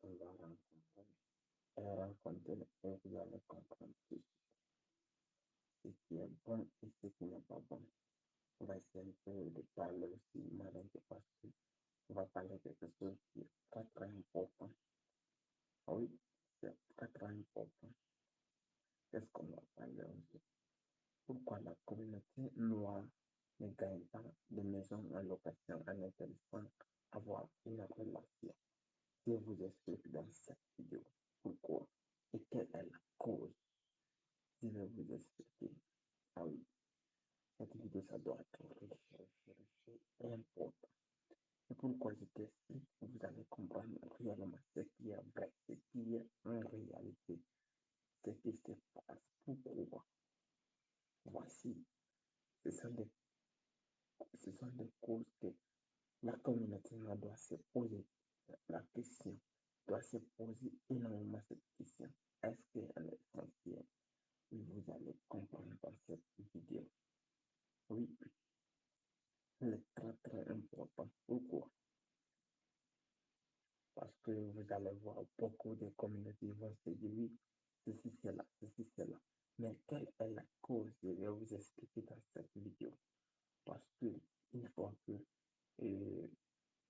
on va rencontrer et vous allez comprendre tout ce qui est bon et ce qui n'est pas bon. On va essayer un peu de parler aussi malin parce qu'on va parler de quelque chose qui est très très important. Oui, c'est très très important. Qu'est-ce qu'on va parler aussi? Pourquoi la communauté noire ne gagne pas de maison en location en intéressant avoir une relation? Je vous explique dans cette vidéo pourquoi et quelle est la cause. Je vais vous expliquer. Ah oui, cette vidéo, ça doit être riche et important. Et pourquoi je t'explique, vous allez comprendre réellement ce qui est vrai, ce qui est en réalité, ce qui se passe. Pourquoi? Voici, ce sont des, ce sont des causes que la communauté doit se poser la question, doit se poser énormément cette question. Est-ce qu'elle est essentielle? Oui, vous allez comprendre dans cette vidéo. Oui, elle est très très importante. Pourquoi? Parce que vous allez voir beaucoup de communautés vont se dire oui, ceci, cela, ceci, cela. Mais quelle est la cause? Je vais vous expliquer dans cette vidéo. Parce que une fois que euh,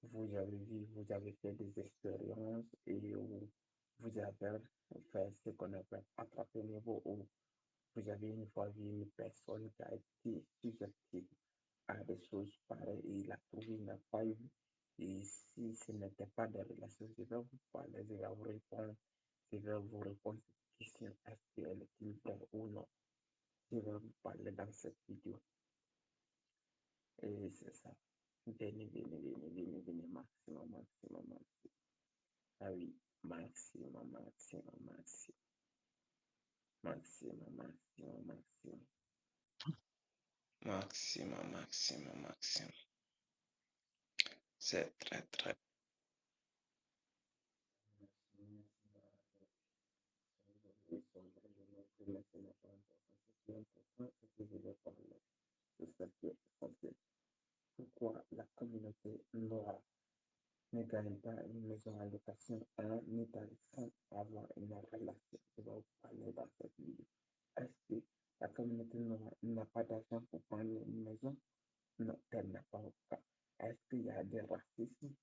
vous avez vu, vous avez fait des expériences et vous avez fait ce qu'on appelle attraper niveau ou vous avez une fois vu une personne qui a été susceptible à des choses pareilles et il a trouvé, il n'a pas eu. Et si ce n'était pas des relations, je vais vous parler, je vais vous répondre, je vais vous répondre cette question, est-ce qu'elle est vraie ou non? Je vais vous parler dans cette vidéo. Et c'est ça. Venez, venez, venez, venez, venez, maximum, maximum, maximum. Ah oui, maximum, maximum, maximum, maximum, maximum, maximum. Maximum, maximum, maximum. C'est très, très. Pourquoi la communauté noire ne gagne pas une maison en location en Italie sans avoir une relation? Je vais vous parler dans cette vidéo. Est-ce que la communauté noire n'a pas d'argent pour prendre une maison? Non, tel n'est pas le cas. Est-ce qu'il y a des racismes?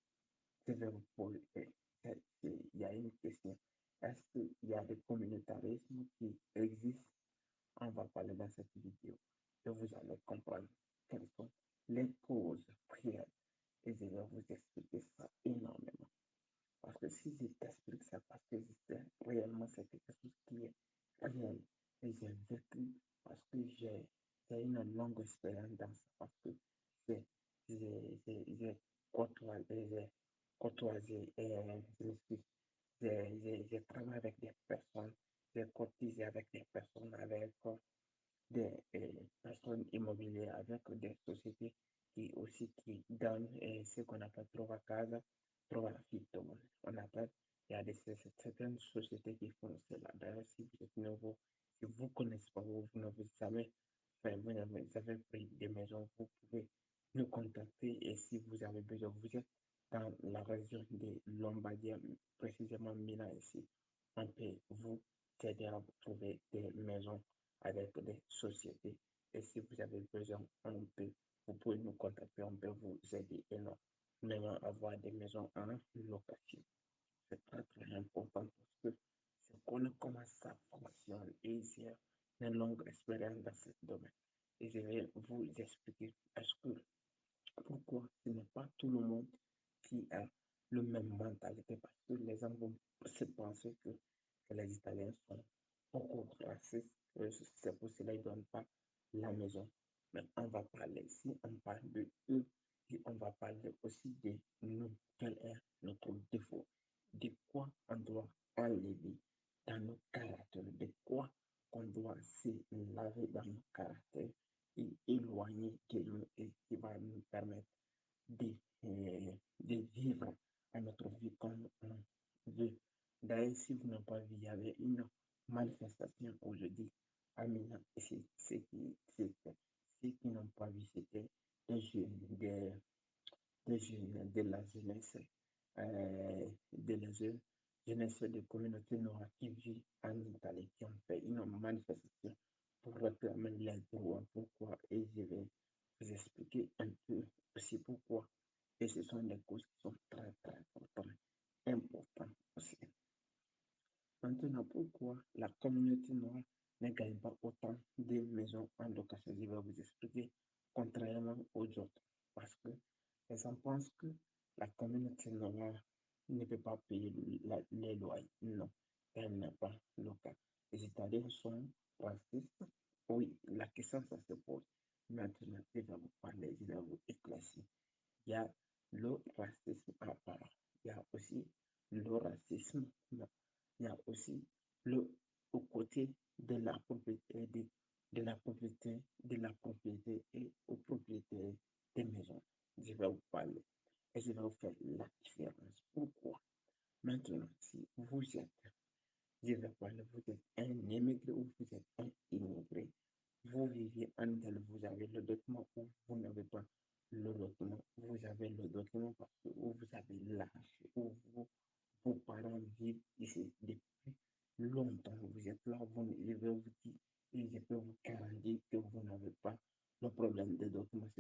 Je vais vous poser, il y a une question. Est-ce qu'il y a des communautarismes qui existent? On va parler dans cette vidéo et vous allez comprendre quelles sont les causes réelles et je vais vous expliquer ça énormément. Parce que si je t'explique ça, parce que c'est réellement c'est quelque chose qui est réel et j'ai vécu parce que j'ai une longue expérience dans ça parce que j'ai j'ai côtoyé, j'ai travaillé avec des personnes, j'ai cotisé avec des personnes, avec des personnes immobilières, avec des sociétés qui aussi qui donnent ce qu'on appelle trova casa, trova affitto. On appelle, il y a certaines sociétés qui font cela. D'ailleurs, si vous êtes nouveau, si vous ne connaissez pas, vous n'avez jamais, enfin, vous n'avez jamais pris des maisons, vous pouvez nous contacter et si vous avez besoin, vous êtes dans la région de Lombardie, précisément Milan ici, on peut vous aider à trouver des maisons avec des sociétés. Et si vous avez besoin, vous pouvez nous contacter, on peut vous aider énormément à avoir des maisons en location. C'est très très important parce que c'est qu'on comment ça fonctionne et j'ai une longue expérience dans ce domaine. Et je vais vous expliquer est-ce que pourquoi ce n'est pas tout le monde qui a le même mentalité parce que les gens vont se penser que les Italiens sont beaucoup racistes, c'est pour cela qu'ils ne donnent pas la maison. Mais on va parler, si on parle de eux, et on va parler aussi de nous, quel est notre défaut, de quoi on doit enlever dans nos caractères, de quoi on doit se laver dans nos caractères et éloigner de nous et qui va nous permettre de, de vivre à notre vie comme on veut. D'ailleurs, si vous n'avez pas vu, il y avait une manifestation aujourd'hui à Milan. Et ceux qui n'ont pas vu, c'était des jeunes, des jeunes de la jeunesse, de la jeune, jeunesse de communautés noires qui vivent en Italie, qui ont fait une manifestation pour réclamer leurs droits. Pourquoi? Et je vais vous expliquer un peu aussi pourquoi. Et ce sont des causes qui sont très, très, très, très importantes aussi. Maintenant, pourquoi la communauté noire ne gagne pas autant de maisons en location? Je vais vous expliquer, contrairement aux autres. Parce que les gens pensent que la communauté noire ne peut pas payer les loyers. Non, elle n'est pas le cas. Les Italiens sont racistes. Oui, la question, ça se pose. Maintenant, je vais vous parler, je vais vous éclaircir. Il y a le racisme à part. Il y a aussi le racisme. Il y a aussi le au côté de la propriété, de la propriété et aux propriétaires des maisons. Je vais vous parler et je vais vous faire la différence. Pourquoi? Maintenant, si vous êtes, je vais parler, vous êtes un immigré ou vous êtes un immigré, vous vivez en Italie, vous avez le document ou vous n'avez pas le document, vous avez le document parce que vous avez l'âge, ou vos parents vivent ici depuis longtemps. Vous êtes là, je vais vous dire, et je peux vous garantir que vous n'avez pas le problème des documents.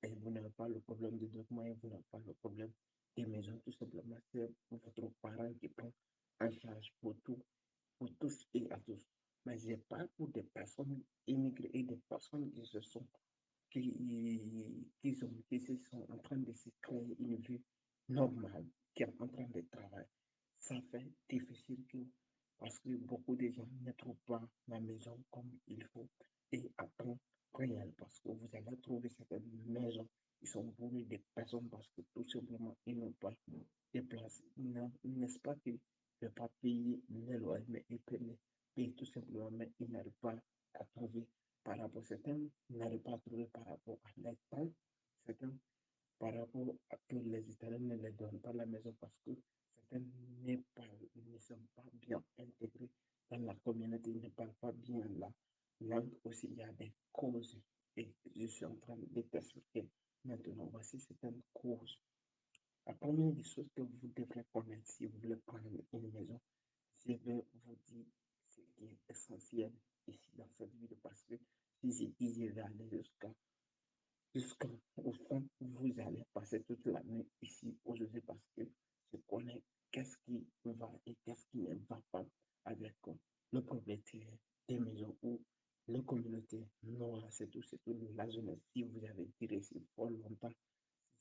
Et vous n'avez pas le problème des documents et vous n'avez pas le problème des maisons. Tout simplement, c'est votre parent qui prend en charge pour tous et à tous. Mais je parle pour des personnes immigrées et des personnes qui se sont en train de se créer une vie normale, qui est en train de travailler. Ça fait difficile parce que beaucoup de gens ne trouvent pas la maison comme il faut et à temps réel parce que vous allez trouver certaines maisons qui sont bourrées de personnes parce que tout simplement ils n'ont pas de place. N'est-ce pas qu'ils ne peuvent pas payer les loyers, mais ils peuvent payer tout simplement, mais ils n'arrivent pas à trouver par rapport à certains n'arrivent pas à trouver par rapport à leur temps, certains par rapport à que les Italiens ne les donnent pas la maison parce que certains ne sont pas bien intégrés dans la communauté, ne parlent pas bien la langue aussi, il y a des causes et je suis en train de t'expliquer maintenant. Voici certaines causes. La première des choses que vous devrez connaître si vous voulez prendre une maison, je vais vous dire ce qui est essentiel ici dans cette vidéo parce que si j'ai dit je vais aller jusqu'au fond, vous allez passer toute la nuit ici aujourd'hui parce que je connais qu'est-ce qui va et qu'est-ce qui ne va pas avec le propriétaire des maisons ou la communauté noire, c'est tout la jeunesse. Si vous avez tiré ici pour longtemps,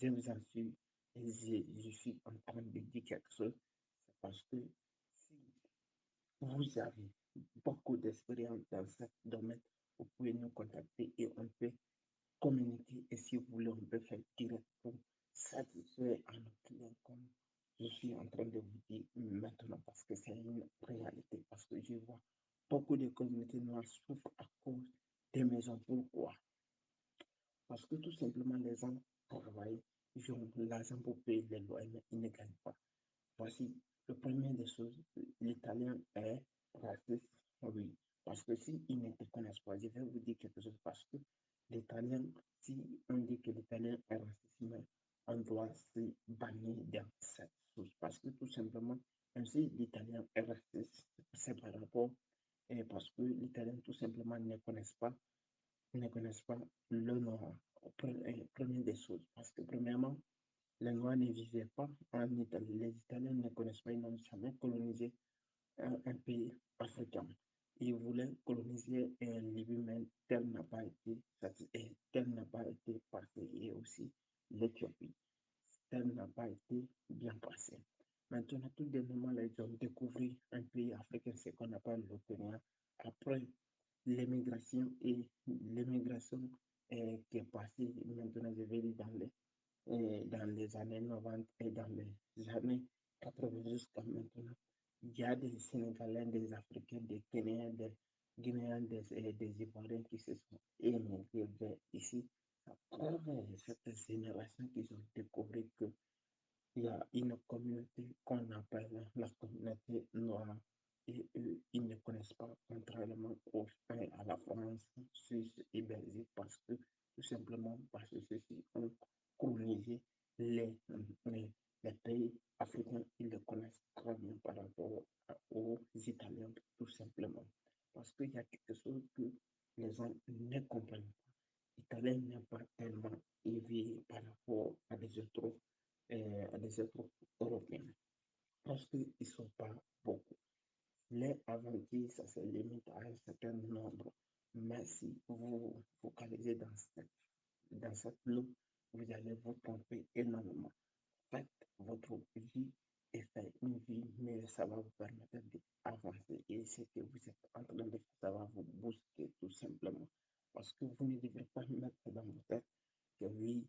je vous en suis et je suis en train de dire quelque chose, c'est parce que si vous avez beaucoup d'expérience dans ce domaine, vous pouvez nous contacter et on peut communiquer. Et si vous voulez, on peut faire direct pour satisfaire à nos clients comme je suis en train de vous dire maintenant parce que c'est une réalité. Parce que je vois beaucoup de communautés noires souffrent à cause des maisons. Pourquoi? Parce que tout simplement, les gens travaillent, ils ont l'argent pour payer les loyers, mais ils ne gagnent pas. Voici le premier des choses, l'italien est raciste, oui. Parce que si ils ne te connaissent pas, je vais vous dire quelque chose, parce que l'italien, si on dit que l'italien est raciste, on doit se bannir dans cette chose. Parce que tout simplement, même si l'italien est raciste, c'est par rapport, et parce que l'italien tout simplement ne connaissent pas le noir. Première des choses, parce que premièrement, les Noirs ne vivaient pas en Italie. Les Italiens ne connaissent pas, ils n'ont jamais colonisé un pays africain. Ils voulaient coloniser Libye, mais tel n'a pas été, tel n'a pas été passé. Et aussi l'Éthiopie, tel n'a pas été bien passé. Maintenant, tout dernièrement, les gens découvrent un pays africain, ce qu'on appelle le Kenya, après l'immigration qui est passée, maintenant je vais dire dans les années 90 et dans les années 80 jusqu'à maintenant, il y a des Sénégalais, des Africains, des Kenyans, des Guinéens, des Ivoiriens qui se sont émigrés vers ici à travers cette génération qu'ils ont découvert qu'il y a une communauté qu'on appelle la communauté noire et eux, ils ne connaissent pas, contrairement à la France, Suisse et Belgique, parce que tout simplement parce que ceux-ci ont colonisé les, Les pays africains, ils le connaissent très bien par rapport aux Italiens, tout simplement. Parce qu'il y a quelque chose que les gens ne comprennent pas. L'Italien n'est pas tellement élevé par rapport à des autres Européens. Parce qu'ils ne sont pas beaucoup. Les avantages, ça se limite à un certain nombre. Mais si vous vous focalisez dans cette loupe, vous allez vous tromper énormément. Faites votre vie et faites une vie, mais ça va vous permettre d'avancer. Et ce que vous êtes en train de faire, ça va vous booster tout simplement. Parce que vous ne devrez pas mettre dans votre tête que oui,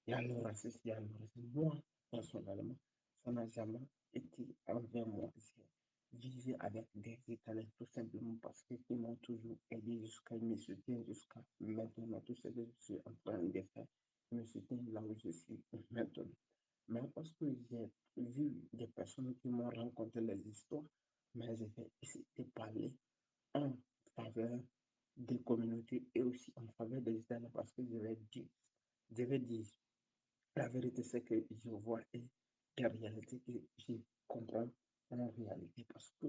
il y a le racisme, il y a le racisme. Moi, personnellement, ça n'a jamais été envers moi. J'ai visé avec des Italiens tout simplement parce qu'ils m'ont toujours aidé jusqu'à me soutiennent jusqu'à maintenant. Tout ce que je suis en train de faire, ils me soutiennent là où je suis maintenant. Mais parce que j'ai vu des personnes qui m'ont raconté les histoires, mais j'ai essayé de parler en faveur des communautés et aussi en faveur des Italiens parce que je vais dire la vérité, c'est que je vois et des réalités que je comprends en réalité parce que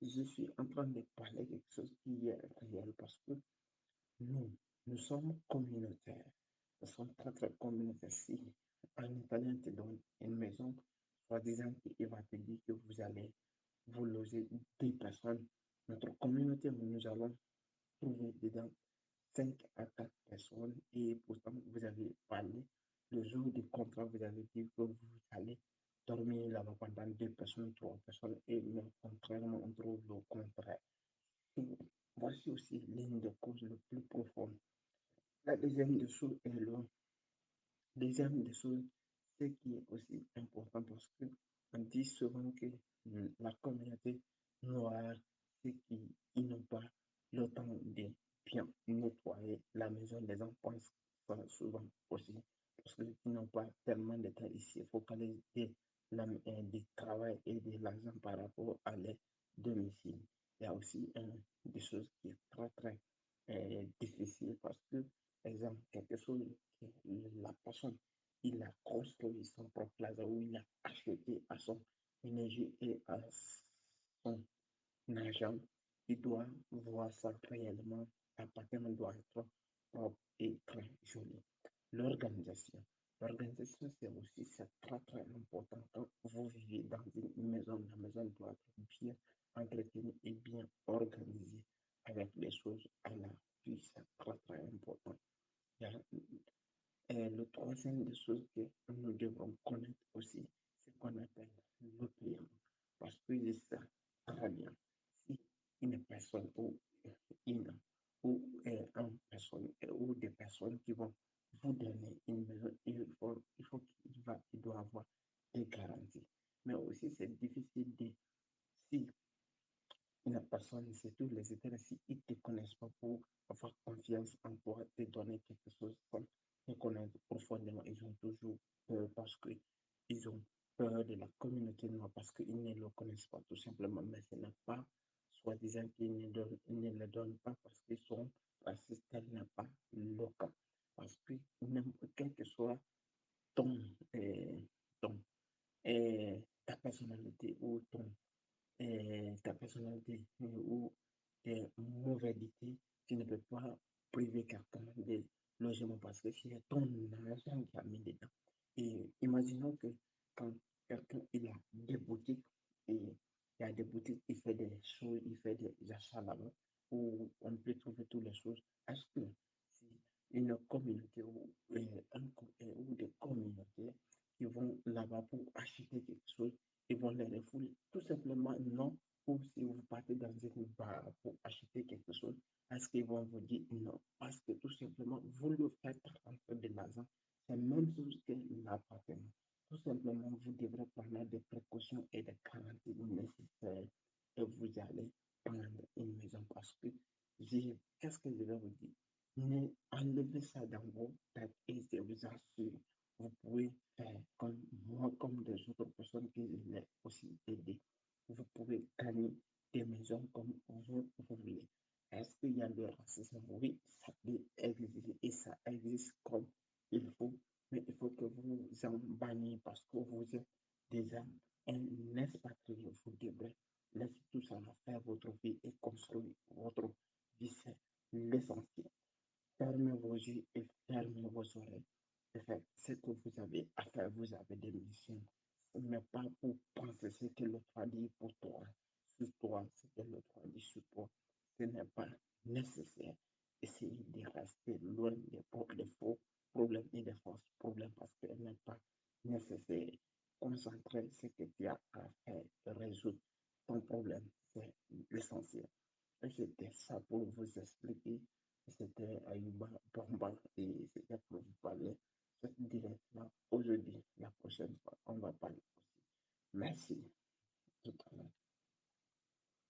je suis en train de parler de quelque chose qui est réel parce que nous, nous sommes communautaires. Nous sommes très, très communautaires. Si un Italien te donne une maison, soi-disant qu'il va te dire que vous allez vous loger 10 personnes, notre communauté, nous allons trouver dedans 5 à 4 personnes et pourtant vous avez parlé. Le jour du contrat, vous avez dit que vous allez dormir là-bas pendant 2 personnes, 3 personnes et même contrairement, on trouve le contraire. Et voici aussi l'une des causes les plus profondes. La deuxième des choses est le deuxième des choses, ce qui est aussi important parce que on dit souvent que la communauté noire, ceux qui ils n'ont pas le temps de bien nettoyer la maison, les gens pensent ça souvent aussi parce qu'ils n'ont pas tellement de temps ici, focaliser du travail et de l'argent par rapport à les domiciles. Il y a aussi des choses qui est très très difficile parce que, exemple, quelque chose que la personne, il a construit son propre plaza où il a acheté à son énergie et à son argent, il doit voir ça réellement. L'appartement doit être propre et très joli. L'organisation. L'organisation, c'est très très important quand vous vivez dans une maison. La maison doit être bien entretenue et bien organisée avec les choses à la vie. C'est très très important. Il y a, le troisième des choses que nous devons connaître aussi, c'est qu'on appelle le paiement. Parce que c'est ça très bien. Si une personne une ou une personne ou des personnes qui vont vous donner une maison, il doit avoir des garanties. Mais aussi, c'est difficile de, si une personne, c'est tous les États, si ils ne te connaissent pas pour avoir confiance en toi, te donner quelque chose comme te connaître profondément, ils ont toujours peur parce qu'ils ont peur de la communauté noire parce qu'ils ne le connaissent pas tout simplement. Mais ce n'est pas soi-disant qu'ils ne le donnent pas parce qu'ils sont racistes, tel n'est pas le cas. Parce que quel que soit ton, euh, ton ta personnalité ou ta personnalité ou tes mauvaisetés, tu ne peux pas priver quelqu'un de logement parce que c'est ton argent qui a mis dedans. Et imaginons que quand quelqu'un il a des boutiques et il y a des boutiques, il fait des choses, il fait des achats là-bas où on peut trouver toutes les choses. Est-ce que si une communauté ou des communautés qui vont là-bas pour acheter quelque chose, ils vont les refouler? Tout simplement non. Ou si vous partez dans une bar pour acheter quelque chose, est-ce qu'ils vont vous dire non? Parce que tout simplement, vous le faites rentrer de l'argent. C'est la même chose que l'appartement. Tout simplement, vous devrez prendre des précautions et des garanties nécessaires et vous allez prendre une maison parce que qu'est-ce que je vais vous dire? Ne enlevez ça dans vos têtes et je vous assure, vous pouvez faire comme moi, comme des autres personnes qui l'ont aussi aidé. Vous pouvez gagner des maisons comme vous voulez. Est-ce qu'il y a le racisme? Oui, ça peut exister et ça existe comme il faut, mais il faut que vous en compagnie parce que vous êtes déjà un expatrié. Vous devrez laisser tout ça, faire votre vie et construire votre vie. C'est l'essentiel. Fermez vos yeux et fermez vos oreilles. Et faites ce que vous avez à faire. Vous avez des missions, mais pas pour penser ce que l'autre a dit pour toi, sur toi, ce que l'autre a dit sur toi. Ce n'est pas nécessaire. Essayez de rester loin des faux problèmes et des fausses problèmes parce que ce n'est pas nécessaire. Concentrer ce que tu as à faire, résoudre ton problème, c'est l'essentiel. Et c'était ça pour vous expliquer. C'était Ayuba Bamba et c'était pour vous parler directement aujourd'hui. La prochaine